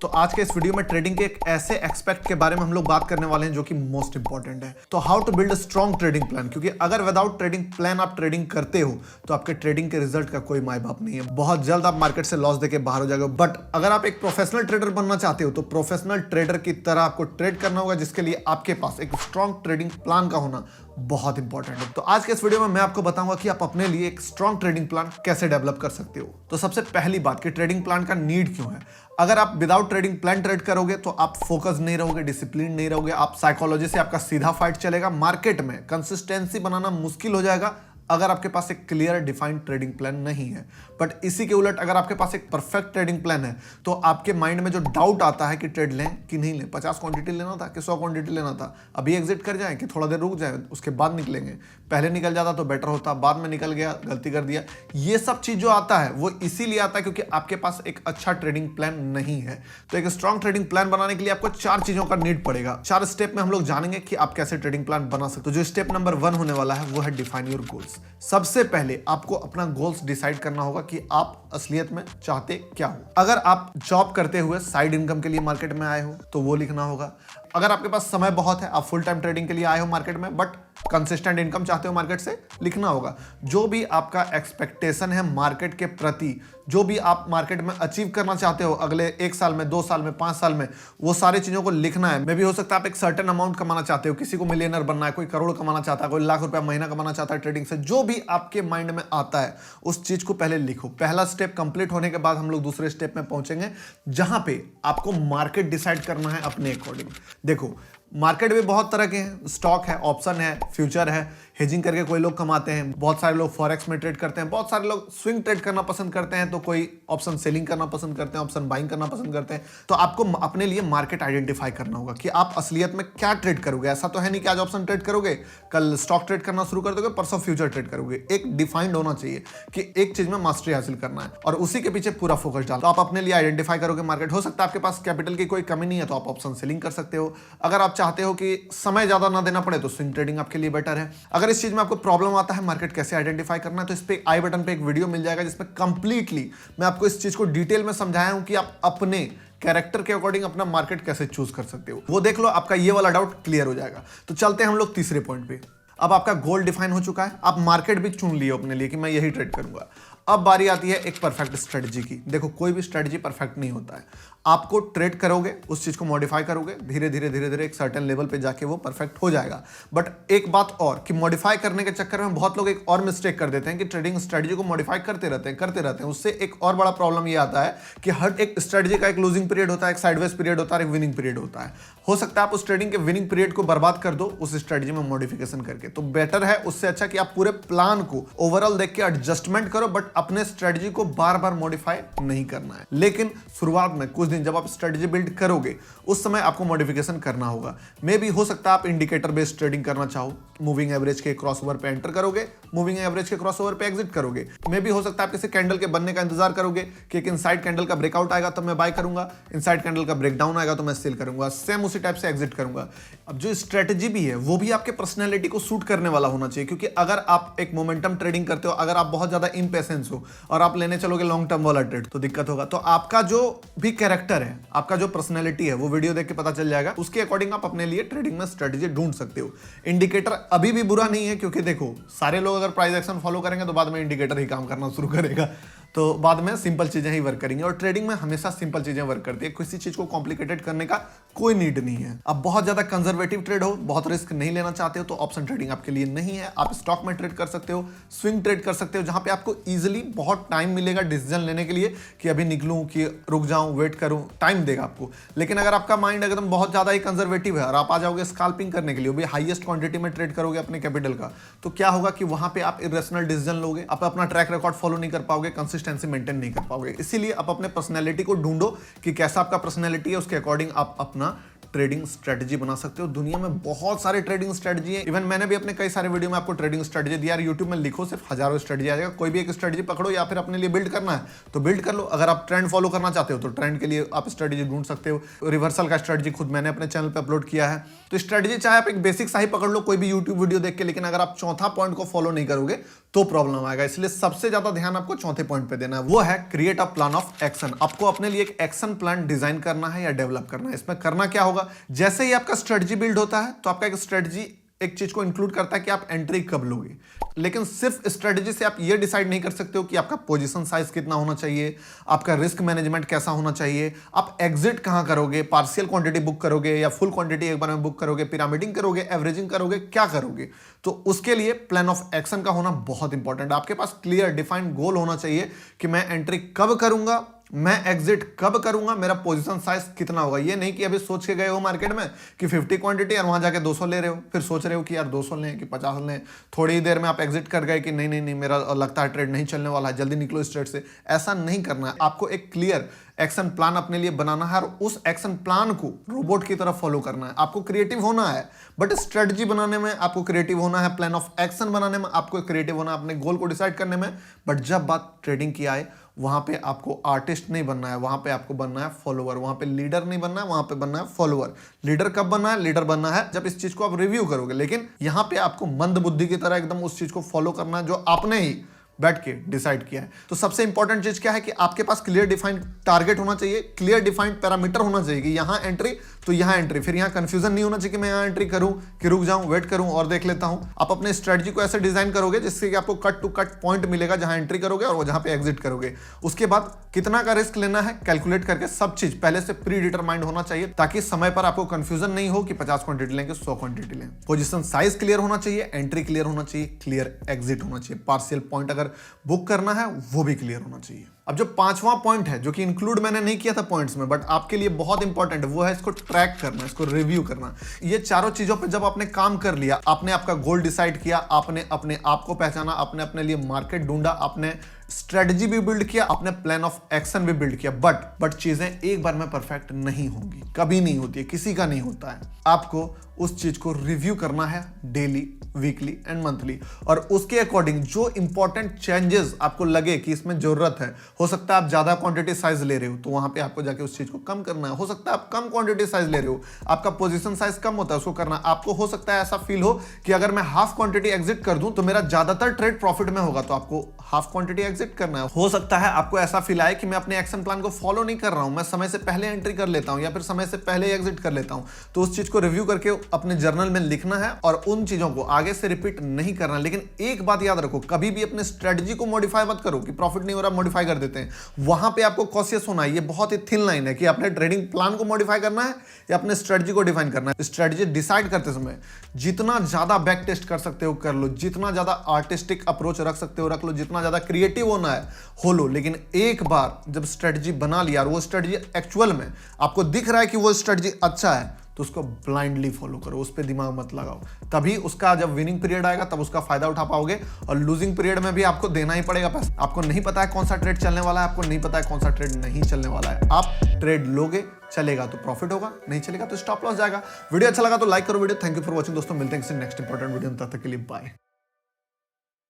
तो आज के इस वीडियो में ट्रेडिंग के एक ऐसे एक्सपेक्ट के बारे में हम लोग बात करने वाले हैं जो कि मोस्ट इंपॉर्टेंट है। तो how to build a strong trading plan, क्योंकि अगर विदाउट ट्रेडिंग प्लान आप ट्रेडिंग करते हो तो आपके ट्रेडिंग के रिजल्ट का कोई माय बाप नहीं है। बहुत जल्द आप मार्केट से लॉस देके बाहर हो जाएगा। बट अगर आप एक प्रोफेशनल ट्रेडर बनना चाहते हो तो प्रोफेशनल ट्रेडर की तरह आपको ट्रेड करना होगा, जिसके लिए आपके पास एक स्ट्रॉन्ग ट्रेडिंग प्लान का होना बहुत इंपॉर्टेंट है। तो आज के इस वीडियो में मैं आपको बताऊंगा कि आप अपने लिए एक स्ट्रॉन्ग ट्रेडिंग प्लान कैसे डेवलप कर सकते हो। तो सबसे पहली बात कि ट्रेडिंग प्लान का नीड क्यों है। अगर आप विदाउट ट्रेडिंग प्लान ट्रेड करोगे तो आप फोकस नहीं रहोगे, डिसिप्लिन नहीं रहोगे, आप साइकोलॉजी से आपका सीधा फाइट चलेगा, मार्केट में कंसिस्टेंसी बनाना मुश्किल हो जाएगा अगर आपके पास एक क्लियर डिफाइंड ट्रेडिंग प्लान नहीं है। बट इसी के उलट अगर आपके पास एक परफेक्ट ट्रेडिंग प्लान है तो आपके माइंड में जो डाउट आता है कि ट्रेड लें कि नहीं लें, 50 क्वांटिटी लेना था कि 100 क्वांटिटी लेना था, अभी एग्जिट कर जाएं कि थोड़ा देर रुक जाएं उसके बाद निकलेंगे, पहले निकल जाता तो बेटर होता, बाद में निकल गया गलती कर दिया, ये सब चीज जो आता है वो इसीलिए आता है क्योंकि आपके पास एक अच्छा ट्रेडिंग प्लान नहीं है। तो एक स्ट्रॉन्ग ट्रेडिंग प्लान बनाने के लिए आपको 4 चीजों का नीड पड़ेगा। 4 स्टेप में हम लोग जानेंगे कि आप कैसे ट्रेडिंग प्लान बना सकते हो। जो स्टेप नंबर 1 होने वाला है वो है डिफाइन योर गोल्स। सबसे पहले आपको अपना गोल्स डिसाइड करना होगा कि आप असलियत में चाहते क्या हो। अगर आप जॉब करते हुए साइड इनकम के लिए मार्केट में आए हो तो वो लिखना होगा। अगर आपके पास समय बहुत है, आप फुल टाइम ट्रेडिंग के लिए आए हो मार्केट में बट कंसिस्टेंट इनकम चाहते हो मार्केट से, लिखना होगा। जो भी आपका एक्सपेक्टेशन है मार्केट के प्रति, जो भी आप मार्केट में अचीव करना चाहते हो अगले 1 साल में, 2 साल में, 5 साल में, वो सारी चीजों को लिखना है। मे भी हो सकता है आप एक सर्टेन अमाउंट कमाना चाहते हो, किसी को मिलियनर बनना है, कोई करोड़ कमाना चाहता है, कोई लाख रुपया महीना कमाना चाहता है ट्रेडिंग से। जो भी आपके माइंड में आता है उस चीज को पहले लिखो। पहला स्टेप कंप्लीट होने के बाद हम लोग दूसरे स्टेप में पहुंचेंगे जहां पे आपको मार्केट डिसाइड करना है अपने अकॉर्डिंग। देखो मार्केट में बहुत तरह के हैं, स्टॉक है, ऑप्शन है, फ्यूचर है, हेजिंग करके कोई लोग कमाते हैं, बहुत सारे लोग फॉरेक्स में ट्रेड करते हैं, बहुत सारे लोग स्विंग ट्रेड करना पसंद करते हैं, तो कोई ऑप्शन सेलिंग करना पसंद करते हैं, ऑप्शन बाइंग करना पसंद करते हैं। तो आपको अपने लिए मार्केट आइडेंटिफाई करना होगा कि आप असलियत में क्या ट्रेड करोगे। ऐसा तो है नहीं कि आज ऑप्शन ट्रेड करोगे, कल स्टॉक ट्रेड करना शुरू कर दोगे, परसों फ्यूचर ट्रेड करोगे। एक डिफाइंड होना चाहिए कि एक चीज में मास्टरी हासिल करना है और उसी के पीछे पूरा फोकस डालो। तो आप अपने लिए आइडेंटिफाई करोगे मार्केट। हो सकता है आपके पास कैपिटल की कोई कमी नहीं है तो आप ऑप्शन सेलिंग कर सकते हो। अगर आप चाहते हो कि समय ज्यादा ना देना पड़े तो स्विंग ट्रेडिंग आपके लिए बेटर है। अगर इस चीज में आपको प्रॉब्लम आता है मार्केट कैसे आइडेंटिफाई करना है तो इस पे आई बटन पे एक वीडियो मिल जाएगा जिसमें कंप्लीटली मैं आपको इस चीज को डिटेल में समझाया हूं कि आप अपने कैरेक्टर के अकॉर्डिंग अपना मार्केट कैसे चूज कर सकते हो। वो देख लो, आपका ये वाला डाउट क्लियर हो जाएगा। तो चलते हैं हम लोग तीसरे पॉइंट पे। अब आपका गोल डिफाइन हो चुका है, आप मार्केट भी चुन लियो अपने लिए कि मैं यही ट्रेड करूंगा। अब बारी आती है एक परफेक्ट स्ट्रेटजी की। देखो कोई भी स्ट्रेटजी परफेक्ट नहीं होता है। आपको ट्रेड करोगे, उस चीज को मॉडिफाई करोगे, धीरे धीरे एक सर्टेन लेवल पे जाके वो परफेक्ट हो जाएगा। बट एक बात और कि मॉडिफाई करने के चक्कर में बहुत लोग एक और मिस्टेक कर देते हैं कि ट्रेडिंग स्ट्रेटजी को मॉडिफाई करते रहते हैं। उससे एक और बड़ा प्रॉब्लम ये आता है कि हर एक स्ट्रेटजी का एक लूजिंग पीरियड होता है, एक साइडवेज पीरियड होता है, एक विनिंग पीरियड होता है। हो सकता है आप उस ट्रेडिंग के विनिंग पीरियड को बर्बाद कर दो उस स्ट्रेटजी में मॉडिफिकेशन करके। तो बेटर है उससे अच्छा कि आप पूरे प्लान को ओवरऑल देख के एडजस्टमेंट करो, बट अपने स्ट्रेटजी को बार बार मॉडिफाई नहीं करना है। लेकिन शुरुआत में कुछ दिन जब आप स्ट्रेटजी बिल्ड करोगे उस समय आपको मॉडिफिकेशन करना होगा। मे भी हो सकता है आप इंडिकेटर बेस्ड ट्रेडिंग करना चाहो, मूविंग एवरेज के क्रॉसओवर पे एंटर करोगे, मूविंग एवरेज के क्रॉसओवर पे एग्जिट करोगे। मे भी हो सकता है आप किसी कैंडल के बनने का इंतजार करोगे कि एक इनसाइड कैंडल का ब्रेकआउट आएगा तो मैं बाय करूंगा, इनसाइड कैंडल का ब्रेकडाउन आएगा तो मैं सेल करूंगा, सेम उसी टाइप से एग्जिट करूंगा। अब जो स्ट्रेटजी भी है वो भी आपके पर्सनैलिटी को सूट करने वाला होना चाहिए, क्योंकि अगर आप एक मोमेंटम ट्रेडिंग करते हो, अगर आप बहुत ज्यादा इम्पेशेंस हो और आप लेने चलोगे लॉन्ग टर्म वाला ट्रेड तो दिक्कत होगा। तो आपका जो भी कैरेक्टर है, आपका जो पर्सनैलिटी है, वो वीडियो देख के पता चल जाएगा। उसके अकॉर्डिंग आप अपने लिए ट्रेडिंग में स्ट्रेटजी ढूंढ सकते हो। इंडिकेटर अभी भी बुरा नहीं है, क्योंकि देखो सारे लोग अगर प्राइस एक्शन फॉलो करेंगे तो बाद में इंडिकेटर ही काम करना शुरू करेगा, तो बाद में सिंपल चीजें ही वर्क करेंगी। और ट्रेडिंग में हमेशा सिंपल चीजें वर्क करती है, किसी चीज को कॉम्प्लिकेटेड करने का कोई नीड नहीं है। अब बहुत ज्यादा कंजर्वेटिव ट्रेड हो, बहुत रिस्क नहीं लेना चाहते हो तो ऑप्शन ट्रेडिंग आपके लिए नहीं है। आप स्टॉक में ट्रेड कर सकते हो, स्विंग ट्रेड कर सकते हो, जहां पे आपको इजीली बहुत टाइम मिलेगा डिसीजन लेने के लिए कि अभी निकलूं कि रुक जाऊं, वेट करूं, टाइम देगा आपको। लेकिन अगर आपका माइंड एकदम बहुत ज्यादा ही कंजर्वेटिव है और आप आ जाओगे स्कैल्पिंग करने के लिए, भी हाईएस्ट क्वांटिटी में ट्रेड करोगे अपने कैपिटल का, तो क्या होगा कि वहां पे आप इरेशनल डिसीजन लोगे, आप अपना ट्रैक रिकॉर्ड फॉलो नहीं कर पाओगे, कंसिस्टेंसी मेंटेन नहीं कर पाओगे। इसीलिए आप अपने पर्सनैलिटी को ढूंढो कि कैसा आपका पर्सनैलिटी है, उसके अकॉर्डिंग आप अपना ट्रेडिंग स्ट्रेटजी बना सकते हो। दुनिया में बहुत सारे ट्रेडिंग स्ट्रेटजी है, इवन मैंने भी अपने कई सारे वीडियो में आपको ट्रेडिंग स्ट्रेटजी दिया। यूट्यूब में लिखो, सिर्फ हजारों स्ट्रेटजी आ जाएगा। कोई भी एक स्ट्रेटजी पकड़ो, या फिर अपने लिए बिल्ड करना है तो बिल्ड कर लो। अगर आप ट्रेंड फॉलो करना चाहते हो तो ट्रेंड के लिए आप स्ट्रेटजी ढूंढ सकते हो। रिवर्सल का स्ट्रेटजी खुद मैंने अपने चैनल पे अपलोड किया है। तो स्ट्रेटजी चाहे आप एक बेसिक सा ही पकड़ लो कोई भी यूट्यूब वीडियो देख के, लेकिन अगर आप चौथा पॉइंट को फॉलो नहीं करोगे तो प्रॉब्लम आएगा। इसलिए सबसे ज्यादा ध्यान आपको चौथे पॉइंट पे देना है, वो है create a plan of action. आपको अपने लिए एक एक्शन प्लान डिजाइन करना है या डेवलप करना है। इसमें करना क्या होगा, जैसे ही आपका स्ट्रेटजी बिल्ड होता है तो आपका एक स्ट्रेटजी एक चीज को इंक्लूड करता है कि आप एंट्री कब लोगे। लेकिन सिर्फ स्ट्रेटजी से आप ये डिसाइड नहीं कर सकते हो कि आपका पोजीशन साइज कितना होना चाहिए, आपका रिस्क मैनेजमेंट कैसा होना चाहिए, आप एग्जिट कहां करोगे, पार्शियल क्वांटिटी बुक करोगे या फुल क्वांटिटी एक बार में बुक करोगे, पिरामिडिंग करोगे, एवरेजिंग करोगे, क्या करोगे। तो उसके लिए प्लान ऑफ एक्शन का होना बहुत इंपॉर्टेंट है। आपके पास क्लियर डिफाइंड गोल होना चाहिए कि मैं एंट्री कब करूंगा, मैं एग्जिट कब करूंगा, मेरा पोजीशन साइज कितना होगा। ये नहीं कि अभी सोच के गए हो मार्केट में कि 50 क्वांटिटी और वहां जाके 200 ले रहे हो, फिर सोच रहे हो कि यार 200 लें कि 50 लें। थोड़ी देर में आप एग्जिट कर गए कि नहीं मेरा लगता है ट्रेड नहीं चलने वाला है, जल्दी निकलो इस ट्रेड से। ऐसा नहीं करना है। आपको एक क्लियर एक्शन प्लान अपने लिए बनाना है और उस एक्शन प्लान को रोबोट की तरफ फॉलो करना है। आपको क्रिएटिव होना है, बट स्ट्रेटजी बनाने में आपको क्रिएटिव होना है, प्लान ऑफ एक्शन बनाने में आपको क्रिएटिव होना है, अपने गोल को डिसाइड करने में। बट जब बात ट्रेडिंग की आए, वहां पे आपको आर्टिस्ट नहीं बनना है, वहां पे आपको बनना है फॉलोअर। वहां पे लीडर नहीं बनना है, वहां पे बनना है फॉलोअर। लीडर कब बनना है, लीडर बनना है जब इस चीज को आप रिव्यू करोगे। लेकिन यहां पे आपको मंद बुद्धि की तरह एकदम उस चीज को फॉलो करना है जो आपने ही बैठ के डिसाइड किया है। तो सबसे इंपॉर्टेंट चीज क्या है कि आपके पास क्लियर डिफाइंड टारगेट होना चाहिए, क्लियर डिफाइंड पैरामीटर होना चाहिए कि यहां एंट्री तो यहां एंट्री। फिर यहां कंफ्यूजन नहीं होना चाहिए कि मैं यहां एंट्री करूं कि रुक जाऊं, वेट करूं और देख लेता हूं। आप अपने स्ट्रेटजी को ऐसे डिजाइन करोगे जिससे कि आपको कट टू कट पॉइंट मिलेगा जहां एंट्री करोगे और जहां पे एग्जिट करोगे। उसके बाद कितना का रिस्क लेना है कैलकुलेट करके, सब चीज पहले से प्री डिटरमाइंड होना चाहिए ताकि समय पर आपको कंफ्यूजन नहीं हो कि 50 क्वांटिटी लेंगे 100 क्वांटिटी लें। पोजीशन साइज क्लियर होना चाहिए, एंट्री क्लियर होना चाहिए, क्लियर एग्जिट होना चाहिए, पार्शियल पॉइंट अगर बुक करना है वो भी क्लियर होना चाहिए। अब जो पांचवा पॉइंट है जो कि इंक्लूड मैंने नहीं किया था पॉइंट्स में, बट आपके लिए बहुत इंपॉर्टेंट है, वो है इसको ट्रैक करना, इसको रिव्यू करना। ये चारों चीजों पे जब आपने काम कर लिया, आपने आपका गोल डिसाइड किया, आपने अपने आप को पहचाना, आपने अपने लिए मार्केट ढूंढा, आपने स्ट्रेटजी भी बिल्ड किया, आपने प्लान ऑफ एक्शन भी बिल्ड किया, बट चीजें एक बार में परफेक्ट नहीं होंगी, कभी नहीं होती है, किसी का नहीं होता है। आपको उस चीज को रिव्यू करना है डेली, वीकली एंड मंथली, और उसके अकॉर्डिंग जो इंपॉर्टेंट चेंजेस आपको लगे कि इसमें जरूरत है, हो सकता है आप ज्यादा क्वांटिटी साइज ले रहे हो तो वहां पे आपको जाके उस चीज को कम करना है। हो सकता है आप कम क्वांटिटी साइज ले रहे हो, आपका पोजीशन साइज कम होता है, उसको करना। आपको हो सकता है ऐसा फील हो कि अगर मैं हाफ क्वांटिटी एग्जिट कर दूं तो मेरा ज्यादातर ट्रेड प्रॉफिट में होगा, तो आपको हाफ क्वांटिटी एग्जिट करना है। हो सकता है आपको ऐसा फील आए कि मैं अपने एक्शन प्लान को फॉलो नहीं कर रहा हूं, मैं समय से पहले एंट्री कर लेता हूं या फिर समय से पहले एग्जिट कर लेता हूं, तो उस चीज को रिव्यू करके अपने जर्नल में लिखना है और उन चीजों को आगे से रिपीट नहीं करना। लेकिन एक बात याद रखो, कभी भी अपने स्ट्रेटजी को मॉडिफाई मत करो कि प्रॉफिट नहीं हो रहा मॉडिफाई कर देते हैं। वहां पे आपको कॉशियस होना है। ये बहुत ही थिन लाइन है कि अपने ट्रेडिंग प्लान को मॉडिफाई करना है या अपने स्ट्रेटजी को डिफाइन करना है। स्ट्रेटजी डिसाइड करते समय जितना ज्यादा बैक टेस्ट कर सकते हो कर लो, जितना ज्यादा आर्टिस्टिक अप्रोच रख सकते हो रख लो, जितना ज्यादा क्रिएटिव होना है हो लो। लेकिन एक बार जब स्ट्रेटजी बना लिया और वो स्ट्रेटजी एक्चुअल में आपको दिख रहा है कि वो स्ट्रेटजी अच्छा है, तो उसको ब्लाइंडली फॉलो करो, उस पर दिमाग मत लगाओ। तभी उसका जब विनिंग पीरियड आएगा तब उसका फायदा उठा पाओगे, और लूजिंग पीरियड में भी आपको देना ही पड़ेगा पैसा। आपको नहीं पता है कौन सा ट्रेड चलने वाला है, आपको नहीं पता है कौन सा ट्रेड नहीं चलने वाला है। आप ट्रेड लोगे, चलेगा तो प्रॉफिट होगा, नहीं चलेगा तो स्टॉप लॉस जाएगा। वीडियो अच्छा लगा तो लाइक करो video. Thank you for watching दोस्तों, मिलते हैं किसी नेक्स्ट इंपॉर्टेंट वीडियो में, तब तक के लिए बाय।